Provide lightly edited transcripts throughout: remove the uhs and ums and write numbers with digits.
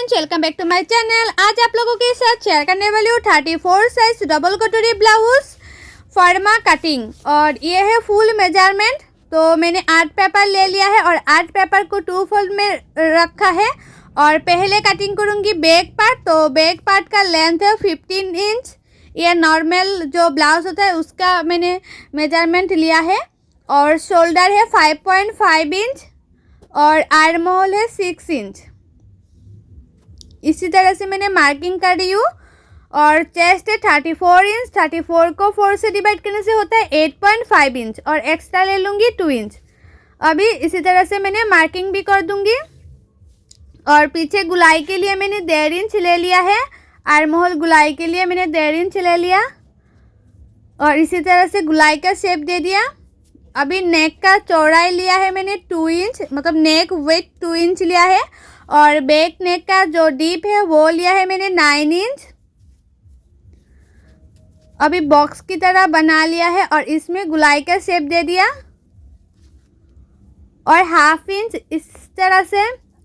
Friends, welcome back to my channel. आज आप लोगों के साथ शेयर करने वाली हूँ 34 साइज डबल कटोरी ब्लाउज फर्मा कटिंग। और ये है फुल मेजरमेंट। तो मैंने 8 पेपर ले लिया है और 8 पेपर को 2 फोल्ड में रखा है। और पहले कटिंग करूँगी बैक पार्ट। तो बैक पार्ट का लेंथ है 15 इंच। ये नॉर्मल जो ब्लाउज होता है उसका मैंने मेजरमेंट लिया है। और शोल्डर है 5.5 इंच और आर्म होल है 6 इंच। इसी तरह से मैंने मार्किंग कर रही हूँ। और चेस्ट है 34 इंच। 34 को 4 से डिवाइड करने से होता है 8.5 इंच और एक्स्ट्रा ले लूँगी 2 इंच। अभी इसी तरह से मैंने मार्किंग भी कर दूँगी। और पीछे गुलाई के लिए मैंने 1.5 इंच ले लिया है। आर्म होल गुलाई के लिए मैंने 1.5 इंच ले लिया और इसी तरह से गुलाई का शेप दे दिया। अभी नेक का चौड़ाई लिया है मैंने 2 इंच, मतलब नेक विड्थ 2 इंच लिया है। और बैक नेक का जो डीप है वो लिया है मैंने 9 इंच। अभी बॉक्स की तरह बना लिया है और इसमें गुलाई का शेप दे दिया। और 1/2 इंच इस तरह से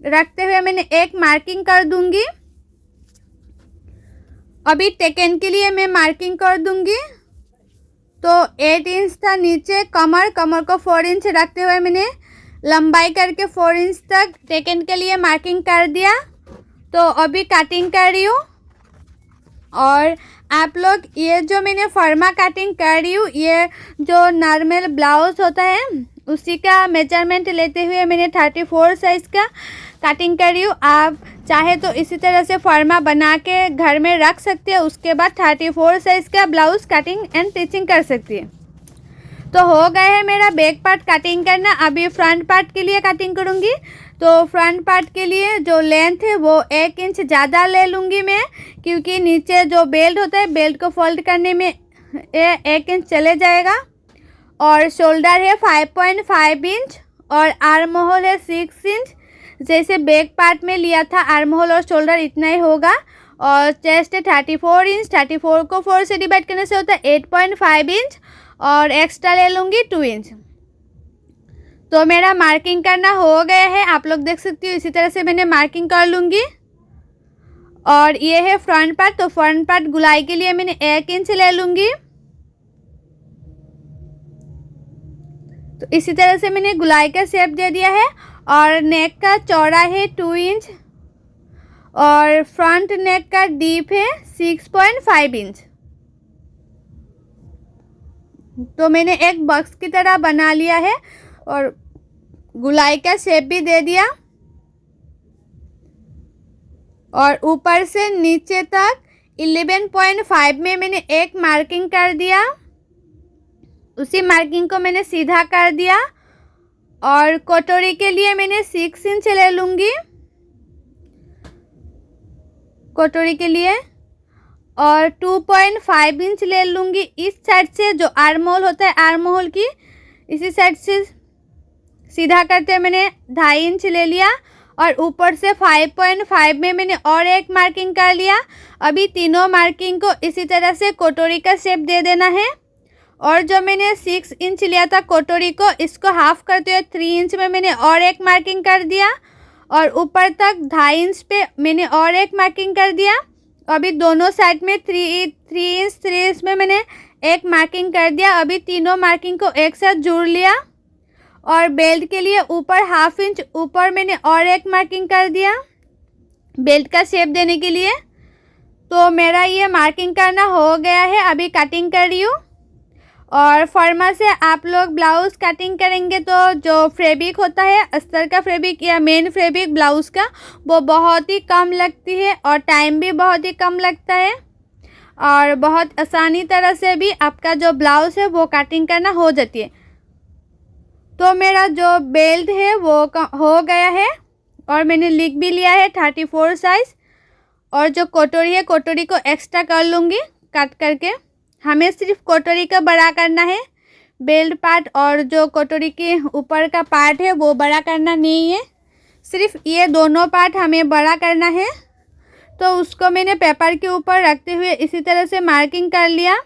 रखते हुए मैंने एक मार्किंग कर दूंगी। अभी टेकन के लिए मैं मार्किंग कर दूंगी। तो 8 इंच था नीचे कमर को 4 इंच रखते हुए मैंने लंबाई करके 4 इंच तक टेकन के लिए मार्किंग कर दिया। तो अभी कटिंग कर रही हूँ। और आप लोग ये जो मैंने फर्मा कटिंग कर रही हूँ, ये जो नॉर्मल ब्लाउज होता है उसी का मेजरमेंट लेते हुए मैंने 34 साइज़ का कटिंग कर रही हूँ। आप चाहे तो इसी तरह से फर्मा बना के घर में रख सकते हैं। उसके बाद 34 साइज़ का ब्लाउज कटिंग एंड स्टिचिंग कर सकती है। तो हो गया है मेरा बैक पार्ट कटिंग करना। अभी फ्रंट पार्ट के लिए कटिंग करूँगी। तो फ्रंट पार्ट के लिए जो लेंथ है वो 1 इंच ज़्यादा ले लूँगी मैं, क्योंकि नीचे जो बेल्ट होता है बेल्ट को फोल्ड करने में 1 इंच चले जाएगा। और शोल्डर है 5.5 इंच और आर्म होल है 6 इंच। जैसे बैक पार्ट में लिया था आर्म होल और शोल्डर इतना ही होगा। और चेस्ट है 34 इंच। 34 को 4 से डिवाइड करने से होता है 8.5 इंच और एक्स्ट्रा ले लूँगी 2 इंच। तो मेरा मार्किंग करना हो गया है, आप लोग देख सकते हो। इसी तरह से मैंने मार्किंग कर लूँगी। और ये है फ्रंट पार्ट। तो फ्रंट पार्ट गुलाई के लिए मैंने 1 इंच ले लूँगी। तो इसी तरह से मैंने गुलाई का शेप दे दिया है। और नेक का चौड़ा है 2 इंच और फ्रंट नेक का डीप है 6.5 इंच। तो मैंने एक बॉक्स की तरह बना लिया है और गुलाई का शेप भी दे दिया। और ऊपर से नीचे तक 11.5 में मैंने एक मार्किंग कर दिया। उसी मार्किंग को मैंने सीधा कर दिया। और कटोरी के लिए मैंने 6 इंच ले लूँगी कटोरी के लिए। और 2.5 इंच ले लूँगी इस साइड से, जो आर्म होल होता है आर्म होल की इसी साइड से सीधा करते हुए मैंने 2.5 इंच ले लिया। और ऊपर से 5.5 में मैंने और एक मार्किंग कर लिया। अभी तीनों मार्किंग को इसी तरह से कटोरी का शेप दे देना है। और जो मैंने 6 इंच लिया था कटोरी को, इसको हाफ करते हुए 3 इंच में मैंने और एक मार्किंग कर दिया। और ऊपर तक 2.5 इंच पे मैंने और एक मार्किंग कर दिया। अभी दोनों साइड में 3 इंच में मैंने एक मार्किंग कर दिया। अभी तीनों मार्किंग को एक साथ जोड़ लिया। और बेल्ट के लिए ऊपर 1/2 इंच ऊपर मैंने और एक मार्किंग कर दिया बेल्ट का शेप देने के लिए। तो मेरा ये मार्किंग करना हो गया है। अभी कटिंग कर रही हूँ। और फर्मा से आप लोग ब्लाउज कटिंग करेंगे तो जो फैब्रिक होता है अस्तर का फैब्रिक या मेन फैब्रिक ब्लाउज का, वो बहुत ही कम लगती है और टाइम भी बहुत ही कम लगता है। और बहुत आसानी तरह से भी आपका जो ब्लाउज है वो कटिंग करना हो जाती है। तो मेरा जो बेल्ट है वो हो गया है। और मैंने लिख भी लिया है 34 साइज़। और जो कटोरी है कटोरी को एक्स्ट्रा कर लूँगी कट करके। हमें सिर्फ कटोरी का बड़ा करना है, बेल्ट पार्ट और जो कटोरी के ऊपर का पार्ट है वो बड़ा करना नहीं है। सिर्फ ये दोनों पार्ट हमें बड़ा करना है। तो उसको मैंने पेपर के ऊपर रखते हुए इसी तरह से मार्किंग कर लिया,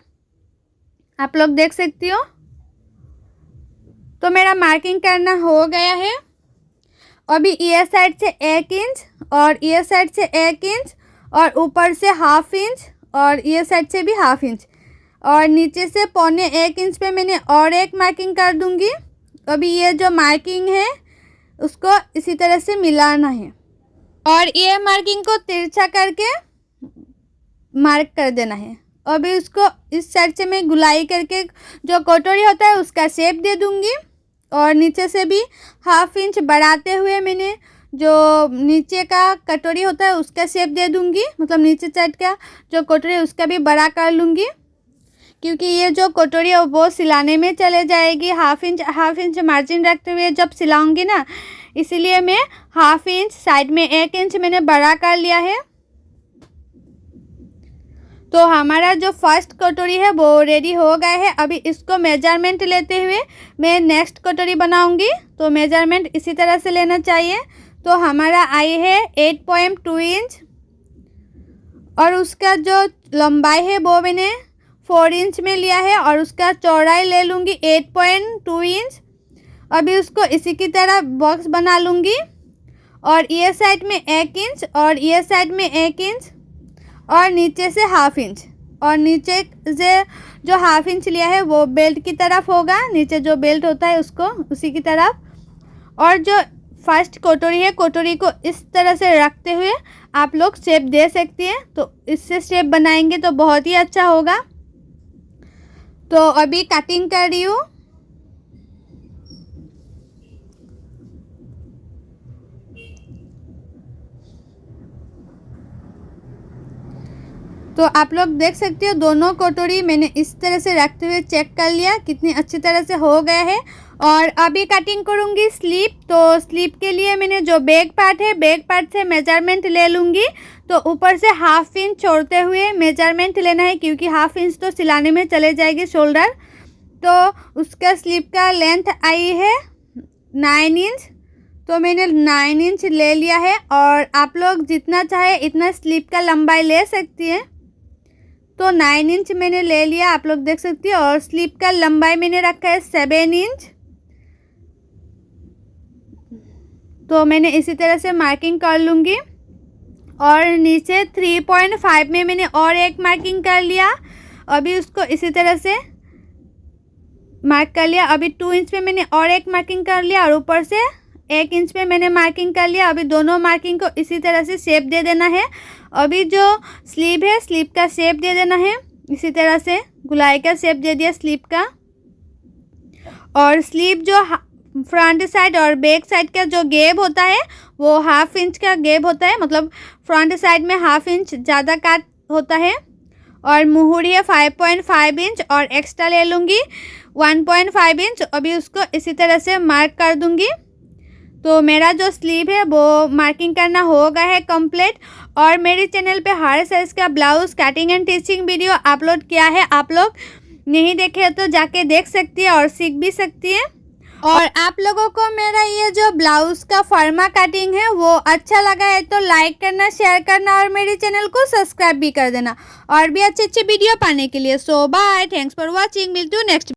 आप लोग देख सकती हो। तो मेरा मार्किंग करना हो गया है। अभी ये साइड से 1 इंच और ये साइड से 1 इंच और ऊपर से 1/2 इंच और ये साइड से भी 1/2 इंच और नीचे से 1.25 इंच पे मैंने और एक मार्किंग कर दूंगी। अभी ये जो मार्किंग है उसको इसी तरह से मिलाना है और ये मार्किंग को तिरछा करके मार्क कर देना है। अभी उसको इस साइड से मैं गुलाई करके जो कटोरी होता है उसका शेप दे दूंगी और नीचे से भी 1/2 इंच बढ़ाते हुए मैंने जो नीचे का कटोरी होता है उसका शेप दे दूंगी, मतलब नीचे साइड का जो कटोरी है उसका भी बड़ा कर लूँगी क्योंकि ये जो कटोरी है वो सिलाने में चले जाएगी। 1/2 इंच मार्जिन रखते हुए जब सिलाऊंगी ना, इसीलिए मैं 1/2 इंच साइड में 1 इंच मैंने बड़ा कर लिया है। तो हमारा जो फर्स्ट कटोरी है वो रेडी हो गया है। अभी इसको मेजरमेंट लेते हुए मैं नेक्स्ट कटोरी बनाऊंगी। तो मेजरमेंट इसी तरह से लेना चाहिए। तो हमारा आई है 8.2 इंच और उसका जो लंबाई है वो मैंने 4 इंच में लिया है और उसका चौड़ाई ले लूँगी 8.2 इंच। अभी उसको इसी की तरह बॉक्स बना लूँगी और ये साइड में 1 इंच और ये साइड में 1 इंच और नीचे से 1/2 इंच और नीचे से जो 1/2 इंच लिया है वो बेल्ट की तरफ होगा, नीचे जो बेल्ट होता है उसको उसी की तरफ। और जो फर्स्ट कटोरी है, कटोरी को इस तरह से रखते हुए आप लोग शेप दे सकती हैं। तो इससे शेप बनाएंगे तो बहुत ही अच्छा होगा। तो अभी कटिंग कर रही हूँ। तो आप लोग देख सकते हो दोनों कटोरी मैंने इस तरह से रखते हुए चेक कर लिया कितनी अच्छी तरह से हो गया है। और अभी कटिंग करूँगी स्लीप। तो स्लीप के लिए मैंने जो बैक पार्ट है, बैक पार्ट से मेजरमेंट ले लूँगी। तो ऊपर से 1/2 इंच छोड़ते हुए मेजरमेंट लेना है क्योंकि 1/2 इंच तो सिलाने में चले जाएगी शोल्डर। तो उसका स्लीप का लेंथ आई है 9 इंच। तो मैंने 9 इंच ले लिया है और आप लोग जितना चाहे इतना स्लीप का लंबाई ले सकती हैं। तो 9 इंच मैंने ले लिया, आप लोग देख सकती हैं। और स्लीप का लंबाई मैंने रखा है 7 इंच। तो मैंने इसी तरह से मार्किंग कर लूँगी और नीचे 3.5 में मैंने और एक मार्किंग कर लिया। अभी उसको इसी तरह से मार्क कर लिया। अभी 2 इंच पे मैंने और एक मार्किंग कर लिया और ऊपर से 1 इंच पे मैंने मार्किंग कर लिया। अभी दोनों मार्किंग को इसी तरह से शेप दे देना है। अभी जो स्लीव है, स्लीव का शेप दे देना है इसी तरह से। गुलाई का शेप दे दिया स्लीव का। और स्लीव जो फ्रंट साइड और बैक साइड का जो गैप होता है वो 1/2 इंच का गैप होता है, मतलब फ्रंट साइड में 1/2 इंच ज़्यादा काट होता है। और मुहूरी है 5.5 इंच और एक्स्ट्रा ले लूँगी 1.5 इंच। अभी उसको इसी तरह से मार्क कर दूँगी। तो मेरा जो स्लीव है वो मार्किंग करना हो गया है कंप्लीट। और मेरे चैनल पे हर साइज़ का blouse cutting and teaching video upload किया है। आप लोग नहीं देखे तो जाके देख सकती है और सीख भी सकती है। और आप लोगों को मेरा ये जो ब्लाउज़ का फर्मा कटिंग है वो अच्छा लगा है तो लाइक करना, शेयर करना और मेरे चैनल को सब्सक्राइब भी कर देना और भी अच्छी अच्छी वीडियो पाने के लिए। सो बाय, थैंक्स फॉर वॉचिंग। मिलती हूँ नेक्स्ट